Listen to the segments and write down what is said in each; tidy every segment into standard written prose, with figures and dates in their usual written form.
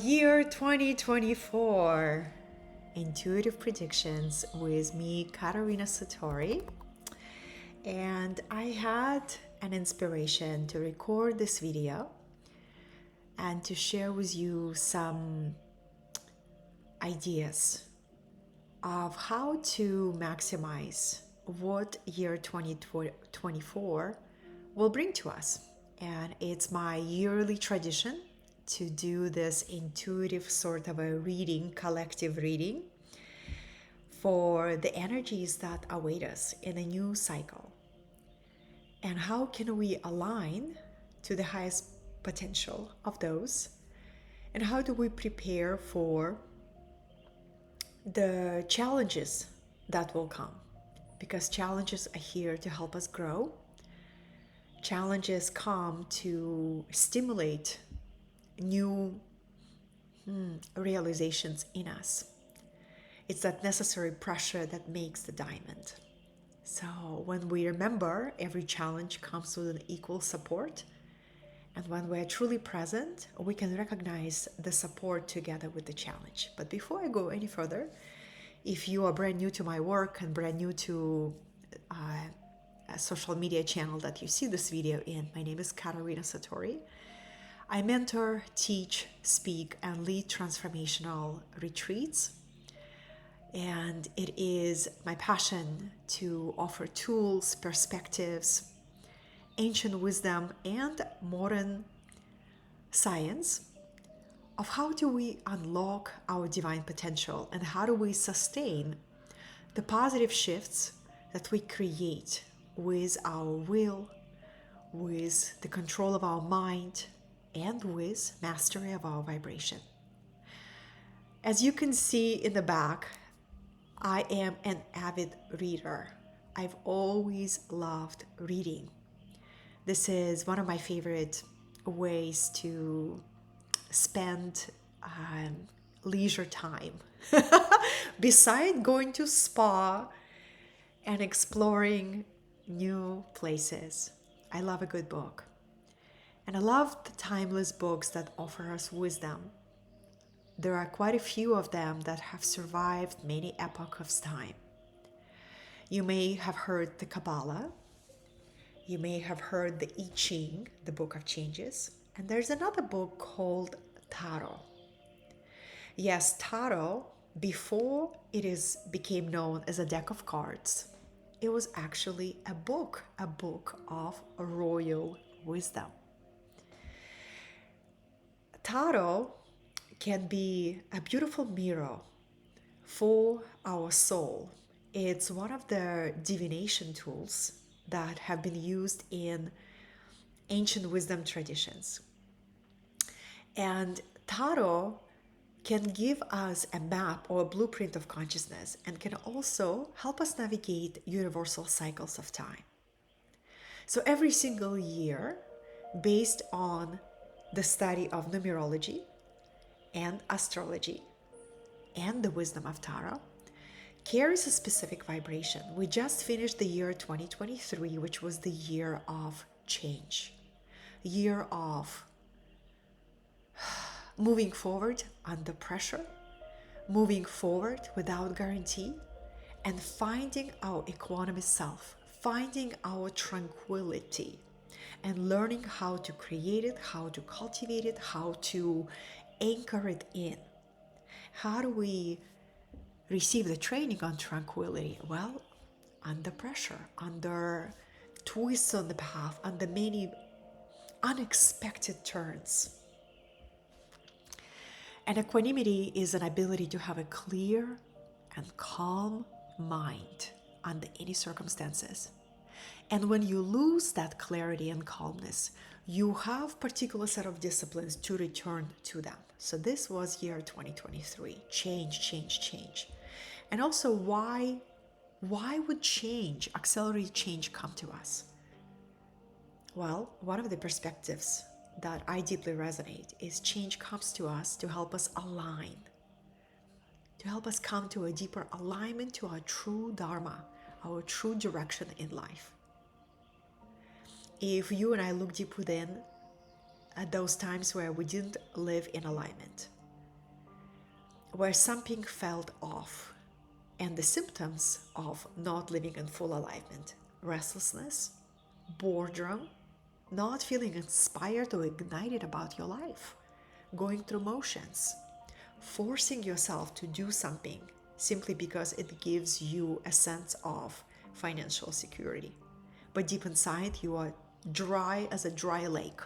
Year 2024 Intuitive Predictions with me, Katerina Satori. And I had an inspiration to record this video and to share with you some ideas of how to maximize what year 2024 will bring to us. And it's my yearly tradition to do this intuitive sort of a reading, collective reading for the energies that await us in a new cycle. And how can we align to the highest potential of those? And how do we prepare for the challenges that will come? Because challenges are here to help us grow. Challenges come to stimulate new realizations in us. It's that necessary pressure that makes the diamond. So when we remember every challenge comes with an equal support, and when we're truly present, we can recognize the support together with the challenge. But before I go any further, if you are brand new to my work and brand new to a social media channel that you see this video in, my name is Katerina Satori. I mentor, teach, speak, and lead transformational retreats. And it is my passion to offer tools, perspectives, ancient wisdom, and modern science of how do we unlock our divine potential and how do we sustain the positive shifts that we create with our will, with the control of our mind, and with mastery of our vibration. As you can see in the back, I am an avid reader. I've always loved reading. This is one of my favorite ways to spend leisure time. Beside going to spa and exploring new places, I love a good book. And I love the timeless books that offer us wisdom. There are quite a few of them that have survived many epochs of time. You may have heard the Kabbalah. You may have heard the I Ching, the Book of Changes. And there's another book called Tarot. Yes, Tarot, before it became known as a deck of cards, it was actually a book of royal wisdom. Tarot can be a beautiful mirror for our soul. It's one of the divination tools that have been used in ancient wisdom traditions. And Tarot can give us a map or a blueprint of consciousness and can also help us navigate universal cycles of time. So every single year, based on the study of numerology and astrology and the wisdom of Tarot, carries a specific vibration. We just finished the year 2023, which was the year of change, year of moving forward under pressure, moving forward without guarantee, and finding our equanimous self, finding our tranquility, and learning how to create it, how to cultivate it, how to anchor it in. How do we receive the training on tranquility? Well, under pressure, under twists on the path, under many unexpected turns. And equanimity is an ability to have a clear and calm mind under any circumstances. And when you lose that clarity and calmness, you have particular set of disciplines to return to them. So this was year 2023, change. And also why would change, accelerated change, come to us? Well, one of the perspectives that I deeply resonate is change comes to us to help us align, to help us come to a deeper alignment to our true dharma, our true direction in life. If you and I look deep within at those times where we didn't live in alignment, where something felt off, and the symptoms of not living in full alignment: restlessness, boredom, not feeling inspired or ignited about your life, going through motions, forcing yourself to do something simply because it gives you a sense of financial security. But deep inside, you are dry as a dry lake.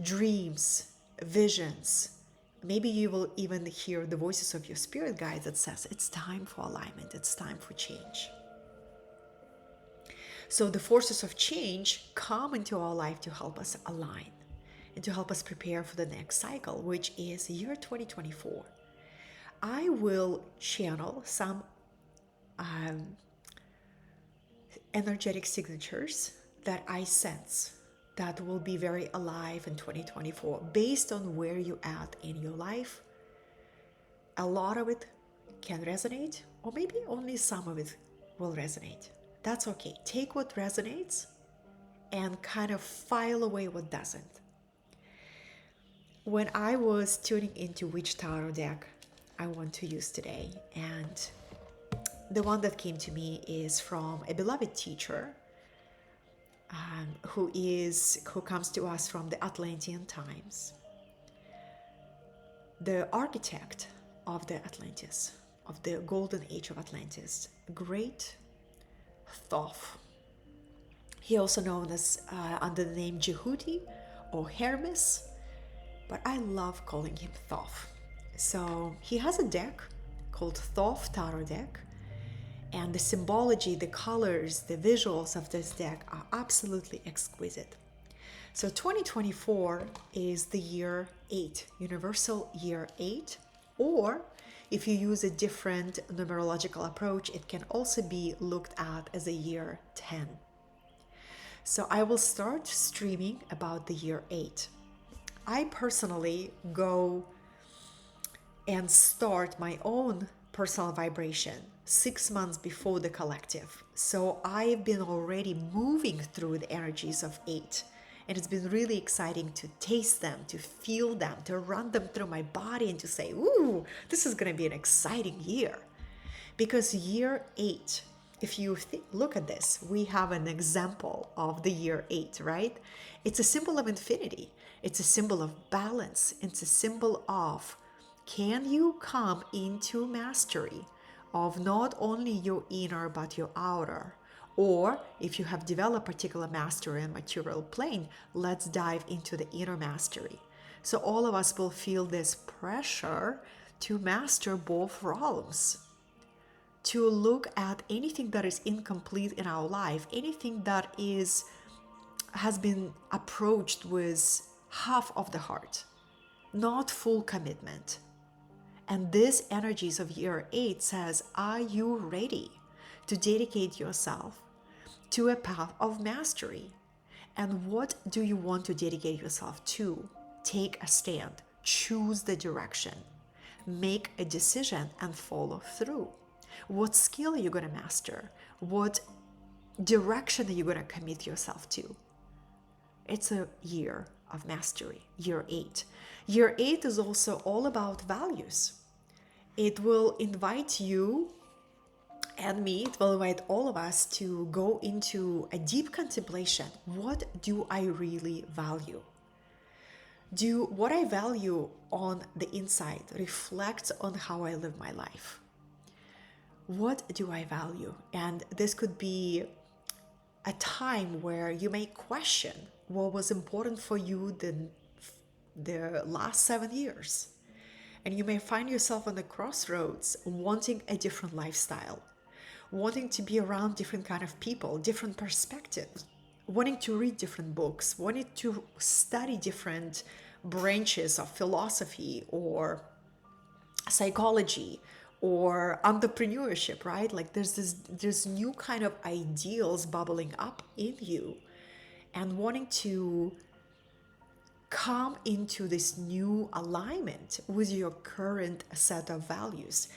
Dreams, visions. Maybe you will even hear the voices of your spirit guides that says it's time for alignment, it's time for change. So the forces of change come into our life to help us align and to help us prepare for the next cycle, which is year 2024. I will channel some energetic signatures that I sense that will be very alive in 2024 based on where you're at in your life. A lot of it can resonate, or maybe only some of it will resonate. That's okay. Take what resonates and kind of file away what doesn't. When I was tuning into which tarot deck I want to use today, and the one that came to me is from a beloved teacher who comes to us from the Atlantean times, the architect of the Atlantis, of the golden age of Atlantis, great Thoth. He also known as under the name Jehuti or Hermes, but I love calling him Thoth. So he has a deck called Thoth Tarot Deck, and the symbology, the colors, the visuals of this deck are absolutely exquisite. So 2024 is the year 8, universal year 8, or if you use a different numerological approach, it can also be looked at as a year 10. So I will start streaming about the year 8. I personally go and start my own personal vibration 6 months before the collective. So I've been already moving through the energies of 8. And it's been really exciting to taste them, to feel them, to run them through my body and to say, ooh, this is going to be an exciting year. Because year 8, if you look at this, we have an example of the year 8, right? It's a symbol of infinity. It's a symbol of balance. It's a symbol of, can you come into mastery of not only your inner but your outer? Or if you have developed particular mastery in material plane, let's dive into the inner mastery. So all of us will feel this pressure to master both realms, to look at anything that is incomplete in our life, anything that has been approached with half of the heart, not full commitment. And this energies of year 8 says, are you ready to dedicate yourself to a path of mastery? And what do you want to dedicate yourself to? Take a stand, choose the direction, make a decision and follow through. What skill are you going to master? What direction are you going to commit yourself to? It's a year of mastery, year 8. Year 8 is also all about values. It will invite you and me, it will invite all of us to go into a deep contemplation. What do I really value? Do what I value on the inside reflect on how I live my life? What do I value? And this could be a time where you may question what was important for you the last 7 years. And you may find yourself on the crossroads wanting a different lifestyle, wanting to be around different kind of people, different perspectives, wanting to read different books, wanting to study different branches of philosophy or psychology or entrepreneurship, right? Like there's new kind of ideals bubbling up in you and wanting to come into this new alignment with your current set of values.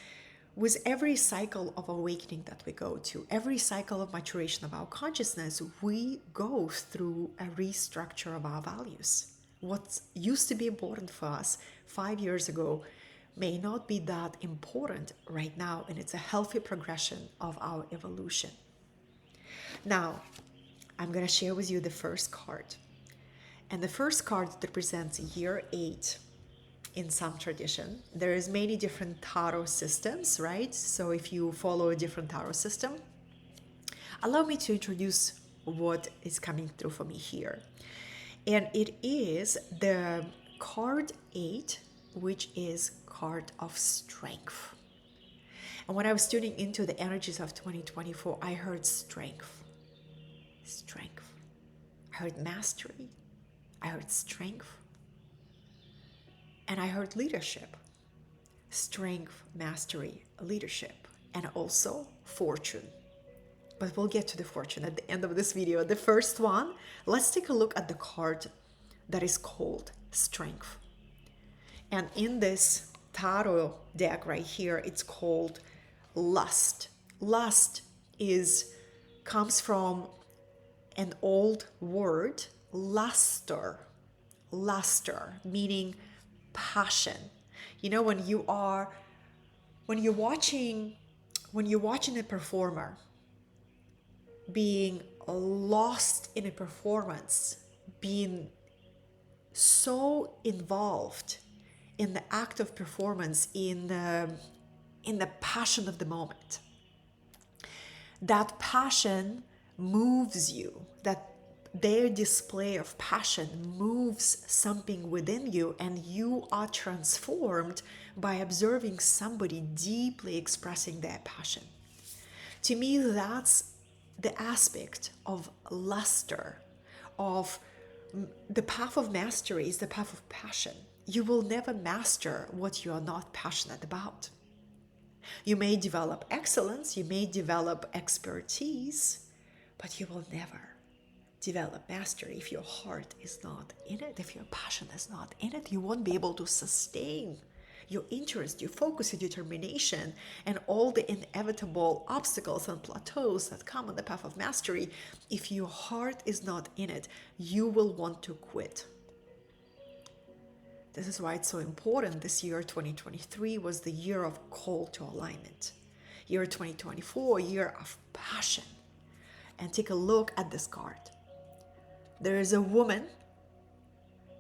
With every cycle of awakening that we go to, every cycle of maturation of our consciousness, we go through a restructure of our values. what used to be important for us 5 years ago may not be that important right now, and it's a healthy progression of our evolution. Now, I'm going to share with you the first card. And the first card represents year 8 in some tradition. There is many different tarot systems, right? So if you follow a different tarot system, allow me to introduce what is coming through for me here. And it is the card 8, which is card of strength. And when I was tuning into the energies of 2024, I heard strength. Strength. I heard mastery. I heard strength. And I heard leadership. Strength, mastery, leadership, and also fortune. But we'll get to the fortune at the end of this video. The first one, let's take a look at the card that is called strength. And in this tarot deck right here, it's called lust. Lust comes from an old word, luster, meaning passion. You know, when you're watching a performer being lost in a performance, being so involved in the act of performance, in the passion of the moment, that passion moves you, that their display of passion moves something within you, and you are transformed by observing somebody deeply expressing their passion. To me, that's the aspect of luster, of the path of mastery is the path of passion. You will never master what you are not passionate about. You may develop excellence, you may develop expertise, but you will never develop mastery if your heart is not in it, if your passion is not in it. You won't be able to sustain your interest, your focus, your determination, and all the inevitable obstacles and plateaus that come on the path of mastery. If your heart is not in it, you will want to quit. This is why it's so important. This year, 2023, was the year of call to alignment. Year 2024, year of passion. And take a look at this card. There is a woman.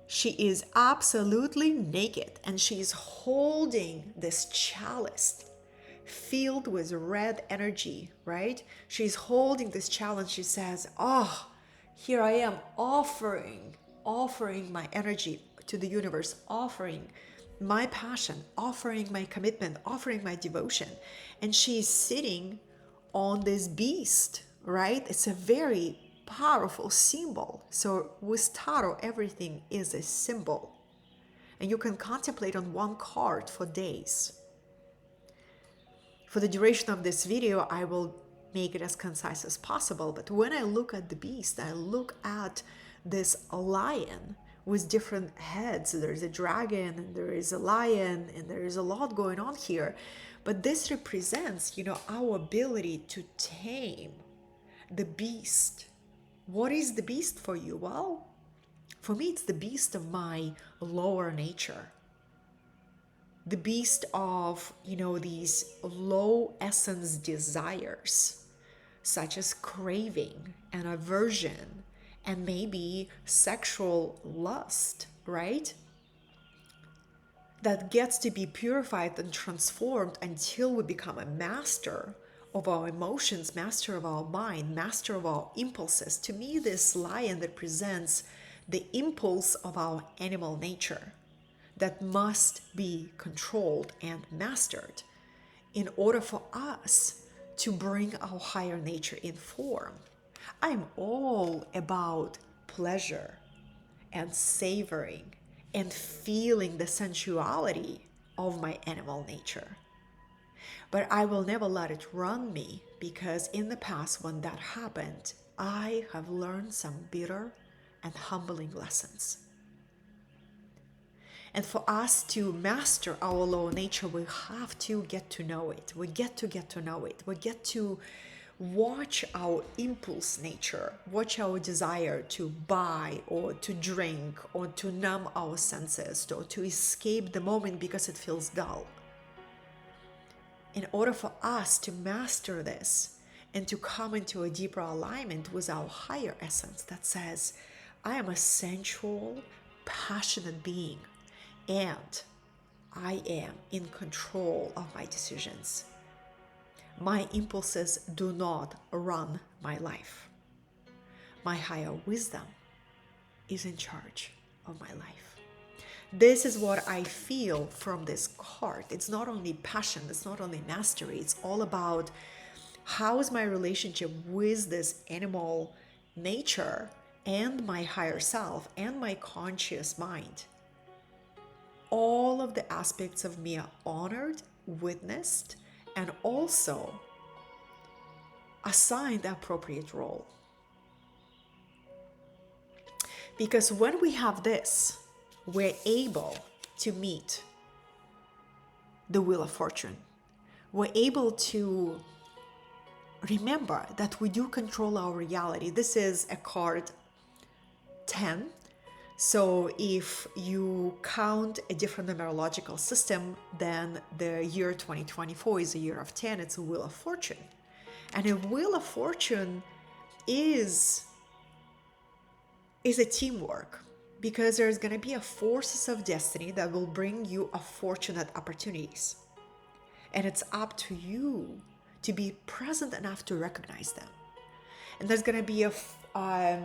She is absolutely naked, and she is holding this chalice filled with red energy, right? She's holding this chalice. She says, oh, here I am offering my energy to the universe, offering my passion, offering my commitment, offering my devotion. And she's sitting on this beast, right? It's a very powerful symbol. So with tarot, everything is a symbol. And you can contemplate on one card for days. For the duration of this video, I will make it as concise as possible. But when I look at the beast, I look at this lion with different heads. There's a dragon, and there is a lion, and there is a lot going on here. But this represents, our ability to tame the beast. What is the beast for you? Well, for me, it's the beast of my lower nature. The beast of, these low essence desires, such as craving and aversion and maybe sexual lust, right? That gets to be purified and transformed until we become a master of our emotions, master of our mind, master of our impulses. To me, this lion represents the impulse of our animal nature that must be controlled and mastered in order for us to bring our higher nature in form. I'm all about pleasure and savoring and feeling the sensuality of my animal nature. But I will never let it run me, because in the past when that happened, I have learned some bitter and humbling lessons. And for us to master our lower nature, we have to get to know it. We get to know it. We get to watch our impulse nature, watch our desire to buy or to drink or to numb our senses or to escape the moment because it feels dull. In order for us to master this and to come into a deeper alignment with our higher essence that says, I am a sensual, passionate being, and I am in control of my decisions. My impulses do not run my life. My higher wisdom is in charge of my life. This is what I feel from this card. It's not only passion, it's not only mastery, it's all about how is my relationship with this animal nature and my higher self and my conscious mind. All of the aspects of me are honored, witnessed, and also assigned the appropriate role. Because when we have this, we're able to meet the wheel of fortune. We're able to remember that we do control our reality. This is a card 10. So if you count a different numerological system, then the year 2024 is a year of 10. It's a wheel of fortune. And a wheel of fortune is a teamwork, because there's going to be a forces of destiny that will bring you a fortunate opportunities. And it's up to you to be present enough to recognize them. And there's going to be a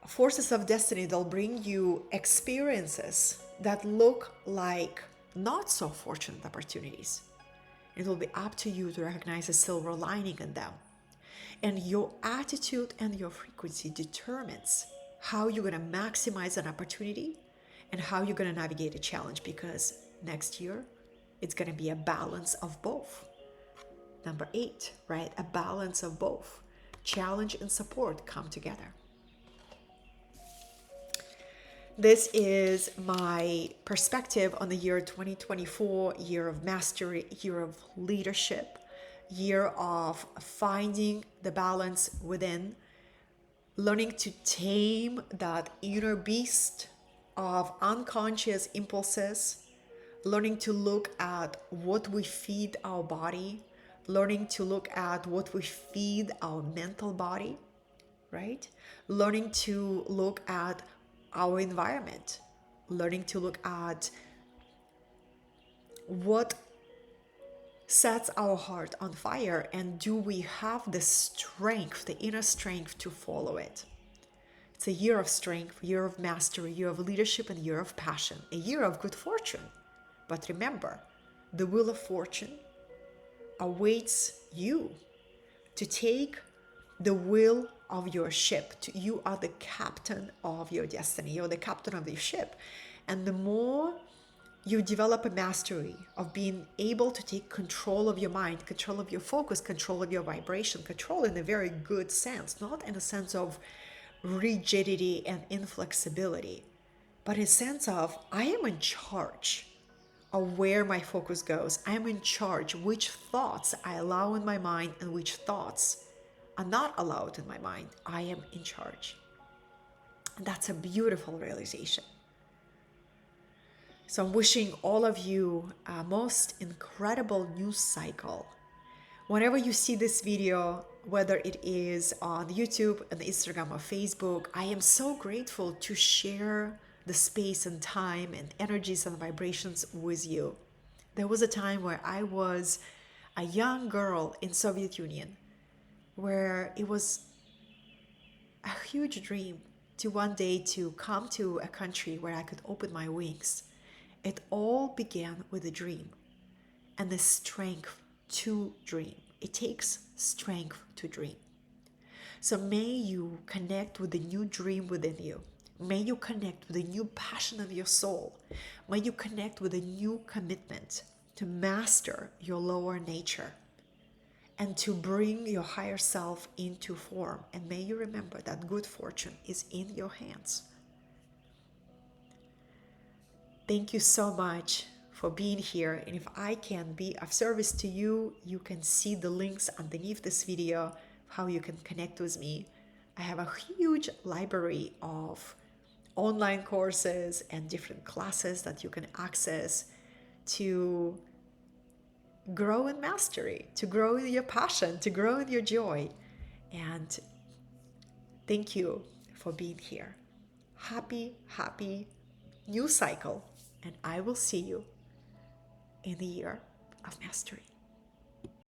forces of destiny that'll bring you experiences that look like not so fortunate opportunities. It will be up to you to recognize a silver lining in them. And your attitude and your frequency determines how you're going to maximize an opportunity and how you're going to navigate a challenge, because next year it's going to be a balance of both. Number 8, right? A balance of both. Challenge and support come together. This is my perspective on the year 2024, year of mastery, year of leadership, year of finding the balance within, learning to tame that inner beast of unconscious impulses, learning to look at what we feed our body, learning to look at what we feed our mental body, right? Learning to look at our environment, learning to look at what sets our heart on fire, and do we have the strength, the inner strength to follow it. It's a year of strength, year of mastery, year of leadership, and year of passion, a year of good fortune. But remember, the wheel of fortune awaits you to take the wheel of your ship. You are the captain of your destiny. You're the captain of your ship. And the more you develop a mastery of being able to take control of your mind, control of your focus, control of your vibration, control in a very good sense, not in a sense of rigidity and inflexibility, but a sense of I am in charge of where my focus goes. I am in charge which thoughts I allow in my mind and which thoughts are not allowed in my mind. I am in charge. That's a beautiful realization. So I'm wishing all of you a most incredible news cycle. Whenever you see this video, whether it is on YouTube, on Instagram, or Facebook, I am so grateful to share the space and time and energies and vibrations with you. There was a time where I was a young girl in Soviet Union, where it was a huge dream to one day to come to a country where I could open my wings. It all began with a dream and the strength to dream. It takes strength to dream. So may you connect with the new dream within you. May you connect with the new passion of your soul. May you connect with a new commitment to master your lower nature and to bring your higher self into form. And may you remember that good fortune is in your hands. Thank you so much for being here. And if I can be of service to you, you can see the links underneath this video of how you can connect with me. I have a huge library of online courses and different classes that you can access to grow in mastery, to grow in your passion, to grow in your joy. And thank you for being here. Happy, happy new cycle. And I will see you in the year of mastery.